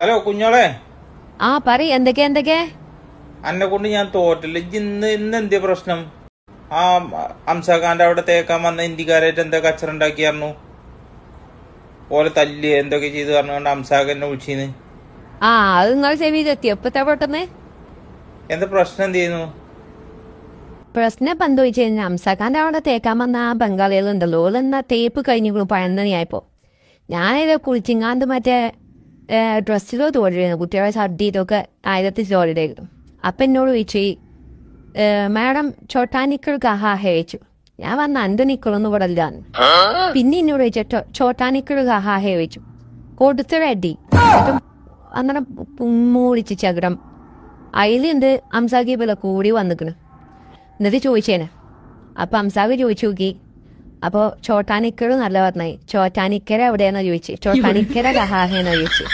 Hello കുഞ്ഞോളെ. ആ പറയ് എന്തൊക്കെ അന്നെ കൊണ്ട് ഞാൻ തോറ്റില്ല. ഇന്ന് എന്തിയ പ്രശ്നം? ആ അംസാഖാന്റെ അവിടെ തേക്കാൻ വന്ന ഇന്ത്യക്കാരായിട്ട് എന്താ കച്ചറ ഉണ്ടാക്കിയായിരുന്നു? ഓലെ തല്ലി എന്തൊക്കെ ചെയ്ത് പറഞ്ഞുകൊണ്ട് അംസാഖ് എന്നെ വിളിച്ചിന്ന്. ആ അത് നിങ്ങൾ ചെവിയിലെത്തി എപ്പത്തെ പെട്ടെന്ന് എന്താ പ്രശ്നം എന്ത് ചെയ്യുന്നു? പ്രശ്നം ഇപ്പം എന്താ വെച്ച് കഴിഞ്ഞാൽ അംസാഖാന്റെ അവിടെ തേക്കാൻ വന്ന ആ ബംഗാളികളുണ്ടല്ലോ ഓലെന്നാ തേപ്പ് കഴിഞ്ഞു പഴന്തണിയായപ്പോ ഞാനിത് കുളിച്ചിങ്ങാണ്ട് മറ്റേ ഡ്രസ്സിലോ തോടിയിരുന്നു കുട്ടികളെ ഛർദിയിട്ടൊക്കെ ആയിരത്തി തോടിടായിരുന്നു. അപ്പം എന്നോട് ചോദിച്ചു മാഡം ചോട്ടാനിക്കൾ കഹാഹെ ചോദിച്ചു. ഞാൻ വന്ന അന്റെ നിക്കളൊന്നും ഇവിടെ ഇല്ലാന്ന്. പിന്നെ എന്നോട് ചോദിച്ചു ചോട്ടാനിക്കൾ കഹാഹെ ചോദിച്ചു. കൊടുത്തിടടി അന്നേരം മൂളിച്ച് ചകരം അതിലുണ്ട് അംസാഖി പോലെ കൂടി വന്നിക്കണ്. എന്നിട്ട് ചോദിച്ചേനെ. അപ്പൊ അംസാഖ് ചോദിച്ചു നോക്കി. അപ്പൊ ചോട്ടാനിക്കർ നല്ല പറഞ്ഞായി ചോട്ടാനിക്കര എവിടെയാന്നാ ചോദിച്ചു. ചോട്ടാനിക്കര കഹാഹേന്നാ ചോദിച്ചു.